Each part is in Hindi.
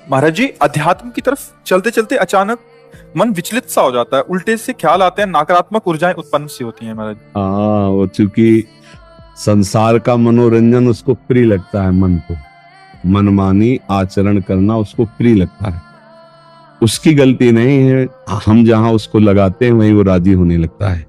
महाराज जी, अध्यात्म की तरफ चलते चलते अचानक मन विचलित सा हो जाता है, उल्टे से ख्याल आते हैं, नकारात्मक ऊर्जाएं उत्पन्न सी होती हैं महाराज। हाँ, वो चूंकि संसार का मनोरंजन उसको प्रिय लगता है, मन को मनमानी आचरण करना उसको प्रिय लगता है। उसकी गलती नहीं है, हम जहां उसको लगाते हैं वहीं वो राजी होने लगता है।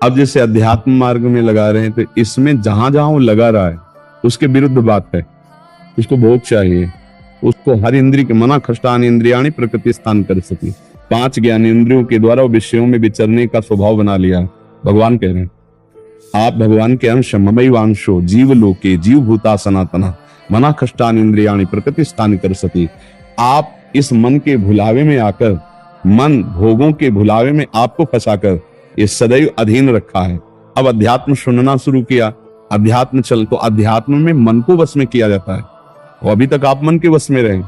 अब जैसे अध्यात्म मार्ग में लगा रहे हैं तो इसमें जहां जहां वो लगा रहा है उसके विरुद्ध बात है। उसको भोग चाहिए, उसको हर इंद्रिय के मना खष्टान इंद्रियाणी प्रकृति स्थान कर सकी। 5 ज्ञान इंद्रियों के द्वारा वो विषयों में विचरने का स्वभाव बना लिया। भगवान कह रहे हैं आप भगवान के अंश ममैवांशो जीव लोके जीव भूता सनातना मना खष्टान इंद्रियाणी प्रकृति स्थान कर सकी। आप इस मन के भुलावे में आकर, मन भोगों के भुलावे में आपको फंसाकर ये सदैव अधीन रखा है। अब अध्यात्म सुनना शुरू किया, अध्यात्म चल तो अध्यात्म में मन को वश में किया जाता है और अभी तक आप मन के वश में रहे।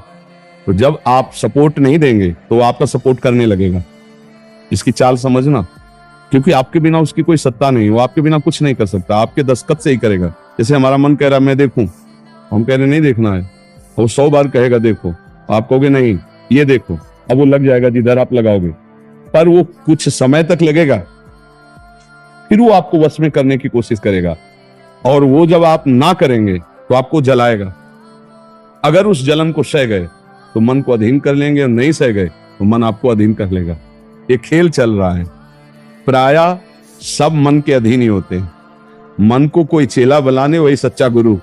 तो जब आप सपोर्ट नहीं देंगे तो वो आपका सपोर्ट करने लगेगा। इसकी चाल समझना, क्योंकि आपके बिना उसकी कोई सत्ता नहीं, वो आपके बिना कुछ नहीं कर सकता, आपके दस्तखत से ही करेगा। जैसे हमारा मन कह रहा मैं देखूं, हम कह रहे नहीं देखना है, वो 100 बार कहेगा देखो, आप कहोगे नहीं ये देखो, अब वो लग जाएगा जिधर आप लगाओगे, पर वो कुछ समय तक लगेगा, फिर वो आपको वश में करने की कोशिश करेगा और वो जब आप ना करेंगे तो आपको जलाएगा। अगर उस जलन को सह गए तो मन को अधीन कर लेंगे और नहीं सह गए तो मन आपको अधीन कर लेगा। ये खेल चल रहा है। प्रायः सब मन के अधीन ही होते हैं। मन को कोई चेला बनाने वही सच्चा गुरु।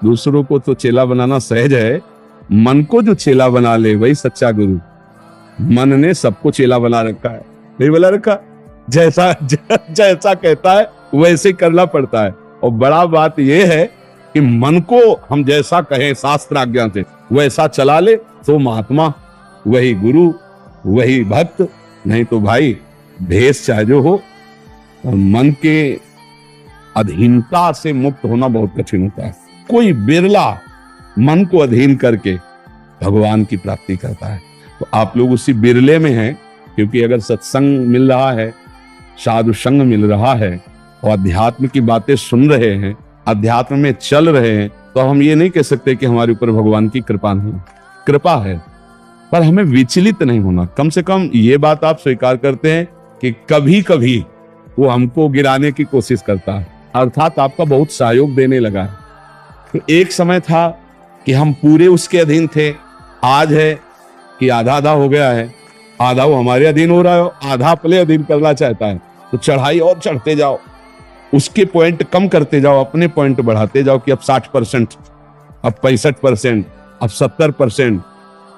दूसरों को तो चेला बनाना सहज है, मन को जो चेला बना ले वही सच्चा गुरु। मन ने सबको चेला बना रखा है, नहीं बना रखा, जैसा कहता है वैसे करना पड़ता है। और बड़ा बात यह है कि मन को हम जैसा कहें शास्त्र आज्ञा से वैसा चला ले तो महात्मा, वही गुरु, वही भक्त। नहीं तो भाई भेष चाहे जो हो, मन के अधीनता से मुक्त होना बहुत कठिन होता है। कोई बिरला मन को अधीन करके भगवान की प्राप्ति करता है। तो आप लोग उसी बिरले में हैं, क्योंकि अगर सत्संग मिल रहा है, साधु संग मिल रहा है और अध्यात्म की बातें सुन रहे हैं, अध्यात्म में चल रहे हैं, तो हम ये नहीं कह सकते कि हमारे ऊपर भगवान की कृपा नहीं। कृपा है, पर हमें विचलित नहीं होना। कम से कम ये बात आप स्वीकार करते हैं कि कभी कभी वो हमको गिराने की कोशिश करता है, अर्थात आपका बहुत सहयोग देने लगा है। तो एक समय था कि हम पूरे उसके अधीन थे, आज है कि आधा आधा हो गया है। आधा वो हमारे अधीन हो रहा है, आधा अपने अधीन करना चाहता है। तो चढ़ाई और चढ़ते जाओ, उसके पॉइंट कम करते जाओ, अपने पॉइंट बढ़ाते जाओ कि अब 60%, अब 65%, अब 70%।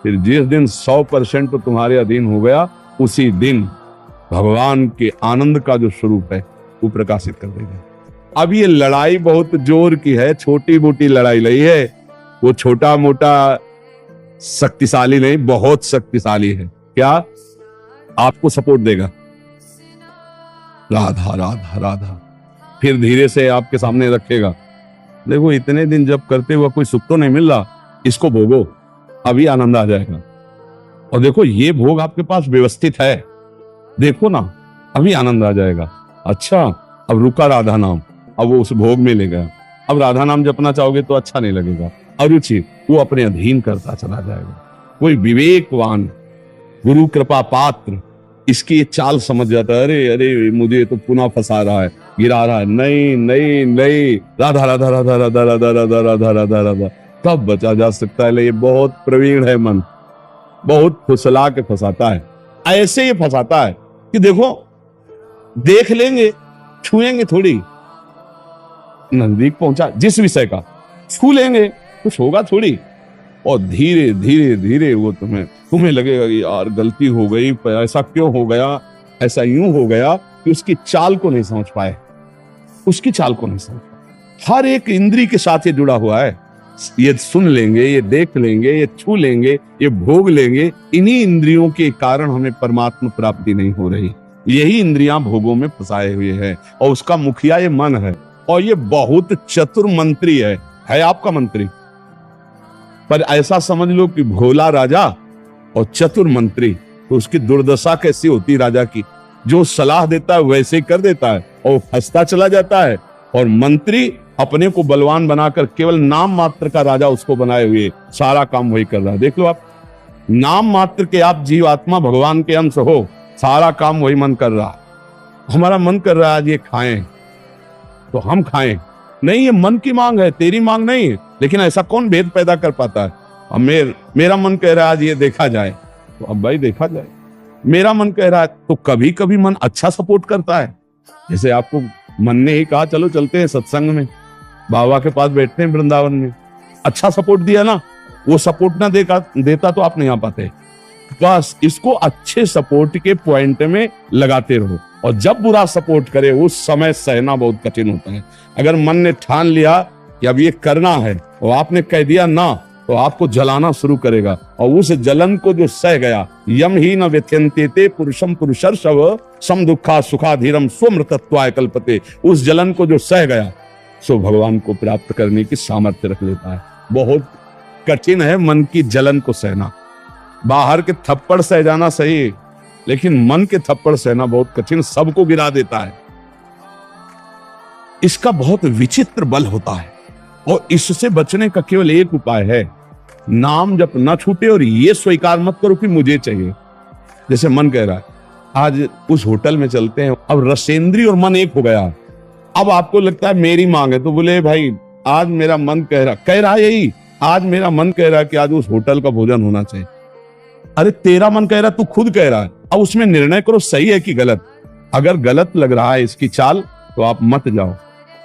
फिर जिस दिन 100% तो तुम्हारे अधीन हो गया, उसी दिन भगवान के आनंद का जो स्वरूप है वो प्रकाशित कर देगा। अब ये लड़ाई बहुत जोर की है, छोटी मोटी लड़ाई नहीं है। वो छोटा मोटा शक्तिशाली नहीं, बहुत शक्तिशाली है। क्या? आपको सपोर्ट देगा। राधा राधा राधा, फिर धीरे से आपके सामने रखेगा। देखो इतने दिन जब करते हुआ कोई सुख तो नहीं मिल रहा, इसको भोगो, अभी आनंद आ जाएगा। और देखो ये भोग आपके पास व्यवस्थित है, देखो ना अभी आनंद आ जाएगा। अच्छा, अब रुका राधा नाम, अब वो उस भोग में ले गया। अब राधा नाम जपना चाहोगे तो अच्छा नहीं लगेगा, अरुचि, वो अपने अधीन करता चला जाएगा। कोई विवेकवान गुरु कृपा पात्र इसकी ये चाल समझ जाता है, अरे अरे मुझे तो पुनः फंसा रहा है, गिरा रहा है। नहीं नहीं नहीं, राधा राधा राधा राधा राधा राधा राधा राधा राधा, तब बचा जा सकता है। ये बहुत प्रवीण है मन, बहुत फुसला के फंसाता है। ऐसे ही फंसाता है कि देखो देख लेंगे, छुएंगे थोड़ी, नजदीक पहुंचा जिस विषय का, छू लेंगे कुछ होगा थोड़ी, और धीरे धीरे धीरे वो तुम्हें लगेगा कि यार गलती हो गई, ऐसा क्यों हो गया, ऐसा यूं हो गया कि उसकी चाल को नहीं समझ पाए, उसकी चाल को नहीं समझ पाए। हर एक इंद्रिय के साथ ये जुड़ा हुआ है। ये सुन लेंगे, ये देख लेंगे, ये छू लेंगे, ये भोग लेंगे। इन्हीं इंद्रियों के कारण हमें परमात्मा प्राप्ति नहीं हो रही। यही इंद्रियां भोगों में फंसाए हुए हैं और उसका मुखिया ये मन है। और ये बहुत चतुर मंत्री है आपका मंत्री। पर ऐसा समझ लो कि भोला राजा और चतुर मंत्री, तो उसकी दुर्दशा कैसी होती राजा की। जो सलाह देता है वैसे ही कर देता है और फंसता चला जाता है, और मंत्री अपने को बलवान बनाकर केवल नाम मात्र का राजा उसको बनाए हुए सारा काम वही कर रहा है। देख लो आप, नाम मात्र के आप जीवात्मा भगवान के अंश हो, सारा काम वही मन कर रहा है। हमारा मन कर रहा है आज ये खाएं तो हम खाएं, नहीं, ये मन की मांग है, तेरी मांग नहीं है। लेकिन ऐसा कौन भेद पैदा कर पाता है? अब मेरा मन कह रहा है आज ये देखा जाए, तो अब भाई देखा जाए। मेरा मन कह रहा है, तो कभी कभी मन अच्छा सपोर्ट करता है। जैसे आपको मन ने ही कहा चलो चलते हैं सत्संग में, बाबा के पास बैठते हैं वृंदावन में, अच्छा सपोर्ट दिया ना। वो सपोर्ट ना देता तो आप नहीं आ पाते। बस इसको अच्छे सपोर्ट के पॉइंट में लगाते रहो, और जब बुरा सपोर्ट करे उस समय सहना बहुत कठिन होता है। अगर मन ने ठान लिया कि अब ये करना है और आपने कह दिया ना, तो आपको जलाना शुरू करेगा। और उस जलन को जो सह गया, यम ही न व्यथ्यन्ते पुरुषम पुरुषर्षव सम दुखा सुखाधीरम स्वमृतत्वाय कल्पते, उस जलन को जो सह गया सो भगवान को प्राप्त करने की सामर्थ्य रख लेता है। बहुत कठिन है मन की जलन को सहना। बाहर के थप्पड़ सह जाना सही, लेकिन मन के थप्पड़ सहना बहुत कठिन, सबको गिरा देता है। इसका बहुत विचित्र बल होता है, और इससे बचने का केवल एक उपाय है, नाम जब न छूटे और ये स्वीकार मत करो कि मुझे चाहिए। जैसे मन कह रहा है आज उस होटल में चलते हैं, अब रसेंद्री और मन एक हो गया। अब आपको लगता है मेरी मांग है, तो बोले भाई आज मेरा मन कह रहा यही, आज मेरा मन कह रहा है कि आज उस होटल का भोजन होना चाहिए। अरे तेरा मन कह रहा है, तू खुद कह रहा है, अब उसमें निर्णय करो सही है कि गलत। अगर गलत लग रहा है इसकी चाल, तो आप मत जाओ।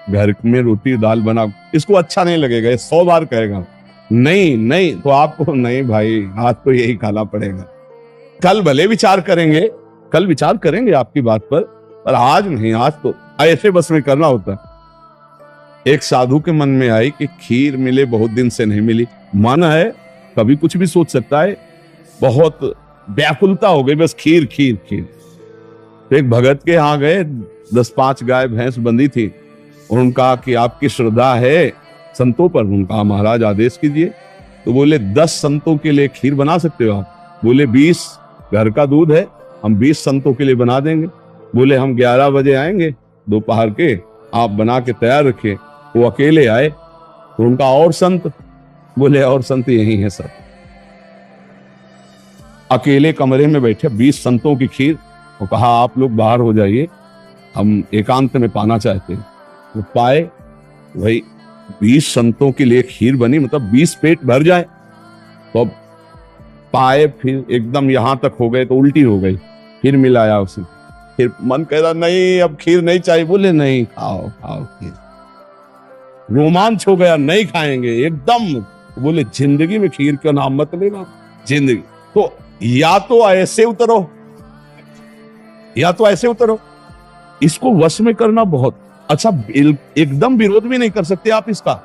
घर में रोटी दाल बनाओ, इसको अच्छा नहीं लगेगा, ये 100 बार कहेगा नहीं, तो आपको नहीं भाई आज तो यही खाना पड़ेगा। कल भले विचार करेंगे, कल विचार करेंगे आपकी बात पर आज नहीं, आज तो ऐसे बस में करना होता है। एक साधु के मन में आई कि खीर मिले, बहुत दिन से नहीं मिली। मन है कभी कुछ भी सोच सकता है, बहुत व्याकुलता हो गई, बस खीर खीर खीर। तो एक भगत के यहाँ गए, 10-5 गाय भैंस बंधी थी, और उनका कि आपकी श्रद्धा है संतों पर? उनका महाराज आदेश कीजिए। तो बोले 10 संतों के लिए खीर बना सकते हो आप? बोले 20 घर का दूध है, हम 20 संतों के लिए बना देंगे। बोले हम 11 बजे आएंगे दोपहर के, आप बना के तैयार रखिए। वो अकेले आए, तो उनका और संत? बोले और संत यही है सर। अकेले कमरे में बैठे 20 संतों की खीर, वो कहा आप लोग बाहर हो जाइए, हम एकांत में पाना चाहते हैं। वो पाए, वही 20 संतों के लिए खीर बनी, मतलब 20 पेट भर जाए। तो अब पाए, फिर एकदम यहां तक हो गए तो उल्टी हो गई, फिर मिलाया उसे, फिर मन कह रहा नहीं अब खीर नहीं चाहिए। बोले नहीं, खाओ खाओ खीर। रोमांच हो गया, नहीं खाएंगे एकदम। बोले जिंदगी में खीर का नाम मत लेना, जिंदगी। तो या तो ऐसे उतरो, या तो ऐसे उतरो। इसको वश में करना बहुत अच्छा। एकदम विरोध भी नहीं कर सकते आप इसका,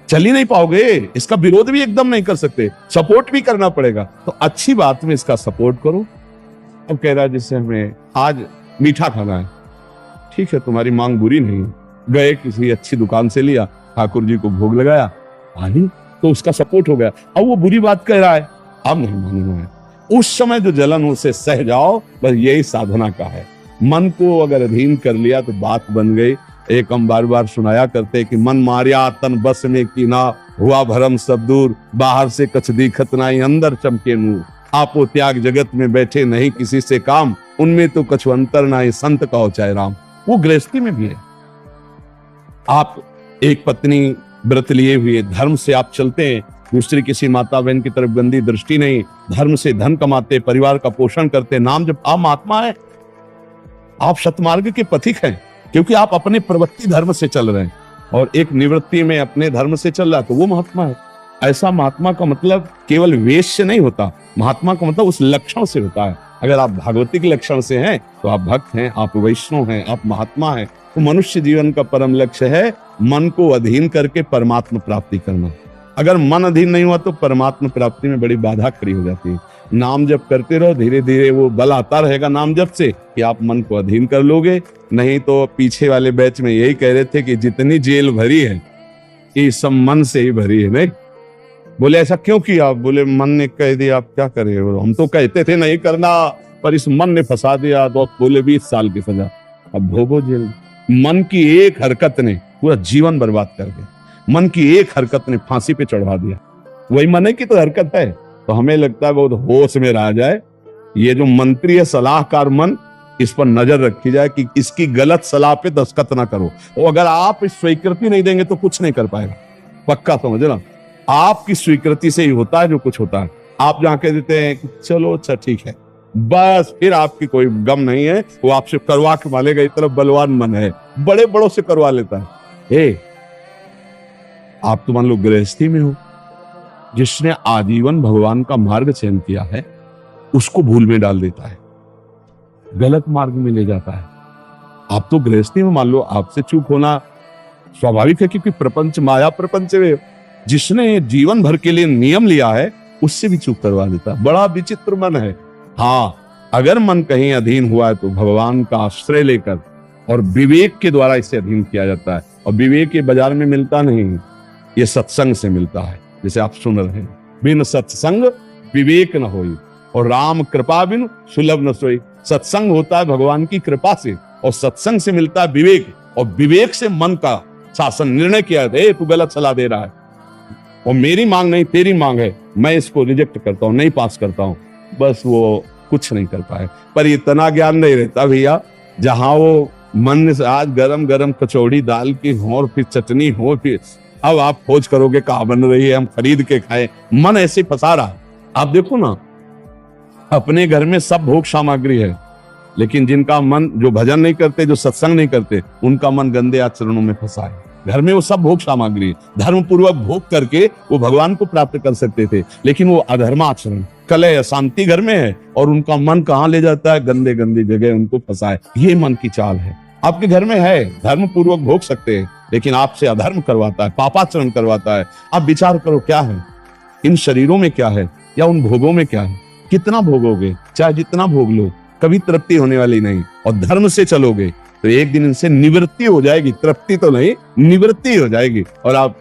चल ही नहीं पाओगे। इसका विरोध भी एकदम नहीं कर सकते, सपोर्ट भी करना पड़ेगा। तो अच्छी बात में इसका सपोर्ट करो। अब कह रहा है जैसे हमें आज मीठा खाना है, ठीक है तुम्हारी मांग बुरी नहीं है। गए किसी अच्छी दुकान से लिया, ठाकुर जी को भोग लगाया, पानी, तो उसका सपोर्ट हो गया। अब वो बुरी बात कह रहा है, अब नहीं मानना है। उस समय जो जलन उसे सह जाओ, बस यही साधना का है। मन को अगर अधीन कर लिया तो बात बन गई। एक हम बार बार सुनाया करते कि मन मारिया तन बस में कीना, हुआ भरम सब दूर, बाहर से कछ दिखत नाई अंदर चमके नूर। आपो त्याग जगत में बैठे नहीं किसी से काम, उनमें तो कछु अंतर नाई संत कहो चाहे राम। वो गृहस्थी में भी है। आप एक पत्नी व्रत लिए हुए, धर्म से आप चलते हैं, दूसरी किसी माता बहन की तरफ गंदी दृष्टि नहीं, धर्म से धन कमाते, परिवार का पोषण करते, नाम जब आप महात्मा है, आप सतमार्ग के पथिक हैं, क्योंकि आप अपने प्रवृत्ति धर्म से चल रहे हैं, और एक निवृत्ति में अपने धर्म से चल रहा है, तो वो महात्मा है। ऐसा महात्मा का मतलब केवल वेश से नहीं होता, महात्मा का मतलब उस लक्षण से होता है। अगर आप भागवतिक लक्षण से हैं तो आप भक्त हैं, आप वैष्णव हैं, आप महात्मा हैं। तो मनुष्य जीवन का परम लक्ष्य है मन को अधीन करके परमात्मा प्राप्ति करना। अगर मन अधीन नहीं हुआ तो परमात्मा प्राप्ति में बड़ी बाधा खड़ी हो जाती है। नाम जप करते रहो, धीरे धीरे वो बल आता रहेगा नाम जप से कि आप मन को अधीन कर लोगे। नहीं तो पीछे वाले बैच में यही कह रहे थे कि जितनी जेल भरी है ये सब मन से ही भरी है। नहीं बोले ऐसा क्यों किया? बोले मन ने कह दिया, आप क्या करें, हम तो कहते थे नहीं करना, पर इस मन ने फंसा दिया। तो बोले 20 साल की सजा, अब भोगो जेल। मन की एक हरकत ने पूरा जीवन बर्बाद कर दिया। मन की एक हरकत ने फांसी पे चढ़वा दिया। वही मन की तो हरकत है। तो हमें लगता है बहुत होश में रह जाए, ये जो मंत्री है सलाहकार मन, इस पर नजर रखी जाए कि इसकी गलत सलाह पे दस्तखत ना करो। और अगर आप इस स्वीकृति नहीं देंगे तो कुछ नहीं कर पाएगा, पक्का समझना। आपकी स्वीकृति से ही होता है जो कुछ होता है। आप जहां कह देते हैं कि चलो अच्छा ठीक है, बस फिर आपकी कोई गम नहीं है, वो आपसे करवा के मालेगा। इतना बलवान मन है, बड़े बड़ों से करवा लेता है। आप तो मान लो गृहस्थी में हो, जिसने आजीवन भगवान का मार्ग चयन किया है उसको भूल में डाल देता है, गलत मार्ग में ले जाता है। आप तो गृहस्थी में मान लो आपसे चूक होना स्वाभाविक है, क्योंकि प्रपंच माया प्रपंच में जिसने जीवन भर के लिए नियम लिया है उससे भी चूक करवा देता है। बड़ा विचित्र मन है। हाँ, अगर मन कहीं अधीन हुआ है तो भगवान का आश्रय लेकर और विवेक के द्वारा इसे अधीन किया जाता है। और विवेक ये बाजार में मिलता नहीं, ये सत्संग से मिलता है। जैसे आप सुन रहे हैं, बिन सत्संग विवेक न होई और राम कृपा बिन सुलभ न सोई। सत्संग होता है भगवान की कृपा से, और सत्संग से मिलता है विवेक, और विवेक से मन का शासन निर्णय किया जाता है, तू गलत सलाह दे रहा है और मेरी मांग नहीं तेरी मांग है, मैं इसको रिजेक्ट करता हूं, नहीं पास करता हूं। बस वो कुछ नहीं कर पाए। पर इतना ज्ञान नहीं रहता भैया, जहां वो मन से आज गरम गरम कचौड़ी दाल की हो और फिर चटनी हो, फिर अब आप खोज करोगे कहाँ बन रही है, हम खरीद के खाएं। मन ऐसे फंसा रहा। आप देखो ना, अपने घर में सब भोग सामग्री है, लेकिन जिनका मन, जो भजन नहीं करते, जो सत्संग नहीं करते, उनका मन गंदे आचरणों में फंसा है। घर में वो सब भोग सामग्री धर्म पूर्वक भोग करके वो भगवान को प्राप्त कर सकते थे, लेकिन वो अधर्माचरण, कलह, शांति घर में है, और उनका मन कहाँ ले जाता है, गंदे गंदी जगह उनको फंसाए। ये मन की चाल है। आपके घर में है, धर्म पूर्वक भोग सकते हैं, लेकिन आपसे अधर्म करवाता है, पापाचरण करवाता है। आप विचार करो क्या है इन शरीरों में, क्या है, या उन भोगों में क्या है। कितना भोगोगे, चाहे जितना भोग लो, कभी तृप्ति होने वाली नहीं। और धर्म से चलोगे तो एक दिन इनसे निवृत्ति हो जाएगी, तृप्ति तो नहीं, निवृत्ति हो जाएगी, और आप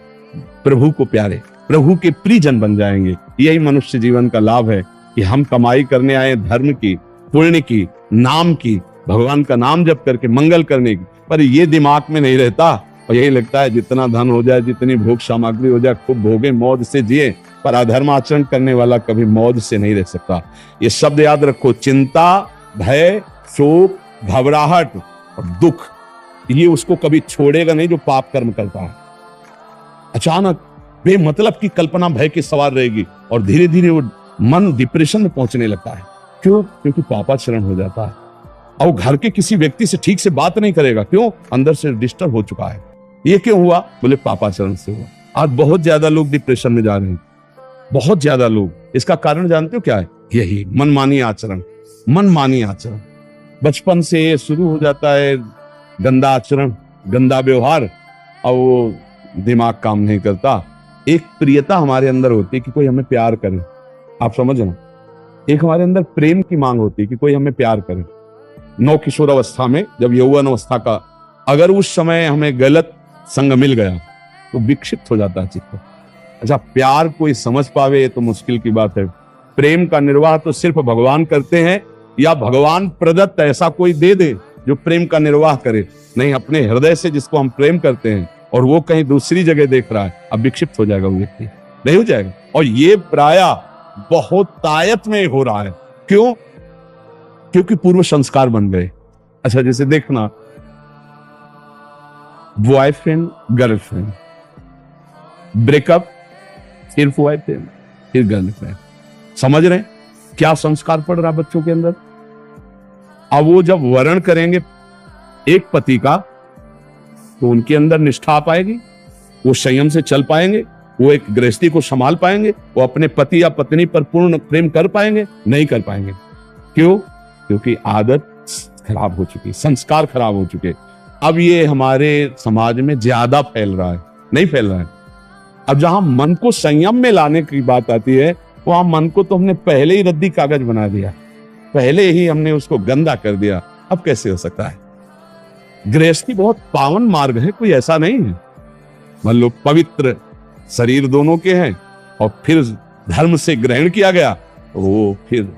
प्रभु को प्यारे, प्रभु के प्रियजन बन जाएंगे। यही मनुष्य जीवन का लाभ है कि हम कमाई करने आए धर्म की, पुण्य की, नाम की, भगवान का नाम जप करके मंगल करने की। पर ये दिमाग में नहीं रहता, और यही लगता है जितना धन हो जाए, जितनी भोग सामग्री हो जाए, खूब भोगे, मौज से जिए। पर अधर्म आचरण करने वाला कभी मौज से नहीं रह सकता। ये शब्द याद रखो, चिंता, भय, शोक, घबराहट और दुख, ये उसको कभी छोड़ेगा नहीं जो पाप कर्म करता है। अचानक बेमतलब की कल्पना भय की सवार रहेगी, और धीरे धीरे वो मन डिप्रेशन में पहुंचने लगता है। क्यों? क्योंकि पापाचरण हो जाता है। और वो घर के किसी व्यक्ति से ठीक से बात नहीं करेगा। क्यों? अंदर से डिस्टर्ब हो चुका है। ये क्यों हुआ? बोले पापाचरण से हुआ। आज बहुत ज्यादा लोग डिप्रेशन में जा रहे हैं, बहुत ज्यादा लोग। इसका कारण जानते हो क्या है? यही मनमानी आचरण। मनमानी आचरण बचपन से शुरू हो जाता है, गंदा आचरण, गंदा व्यवहार, और वो दिमाग काम नहीं करता। एक प्रियता हमारे अंदर होती है कि कोई हमें प्यार करे। आप समझना, एक हमारे अंदर प्रेम की मांग होती है कि कोई हमें प्यार करे। नौ किशोर अवस्था में, जब यौवन अवस्था का, अगर उस समय हमें गलत संग मिल गया तो विक्षिप्त हो जाता है चित्त। अच्छा, प्यार कोई समझ पावे तो मुश्किल की बात है। प्रेम का निर्वाह तो सिर्फ भगवान करते हैं, या भगवान प्रदत्त ऐसा कोई दे दे जो प्रेम का निर्वाह करे। नहीं, अपने हृदय से जिसको हम प्रेम करते हैं और वो कहीं दूसरी जगह देख रहा है, अब विक्षिप्त हो जाएगा वो व्यक्ति, नहीं हो जाएगा। और ये प्रायः बहुत तायत में हो रहा है। क्यों? क्योंकि पूर्व संस्कार बन गए। अच्छा, जैसे देखना, बॉयफ्रेंड गर्लफ्रेंड, ब्रेकअप, फिर बॉयफ्रेंड, फिर गर्लफ्रेंड। समझ रहे हैं क्या संस्कार पड़ रहा बच्चों के अंदर? अब वो जब वर्ण करेंगे एक पति का, तो उनके अंदर निष्ठा आ पाएगी, वो संयम से चल पाएंगे, वो एक गृहस्थी को संभाल पाएंगे, वो अपने पति या पत्नी पर पूर्ण प्रेम कर पाएंगे? नहीं कर पाएंगे। क्यों? क्योंकि आदत खराब हो चुकी, संस्कार खराब हो चुके। अब ये हमारे समाज में ज्यादा फैल रहा है, नहीं फैल रहा है। अब जहां मन को संयम में लाने की बात आती है, वहां मन को तो हमने पहले ही रद्दी कागज बना दिया, पहले ही हमने उसको गंदा कर दिया। अब कैसे हो सकता है? गृहस्थी बहुत पावन मार्ग है, कोई ऐसा नहीं है। मान लो पवित्र शरीर दोनों के हैं और फिर धर्म से ग्रहण किया गया, तो वो फिर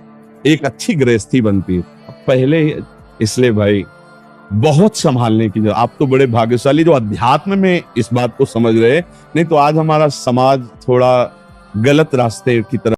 एक अच्छी गृहस्थी बनती है। पहले, इसलिए भाई बहुत संभालने की जरूरत। आप तो बड़े भाग्यशाली जो अध्यात्म में इस बात को समझ रहे, नहीं तो आज हमारा समाज थोड़ा गलत रास्ते की तरफ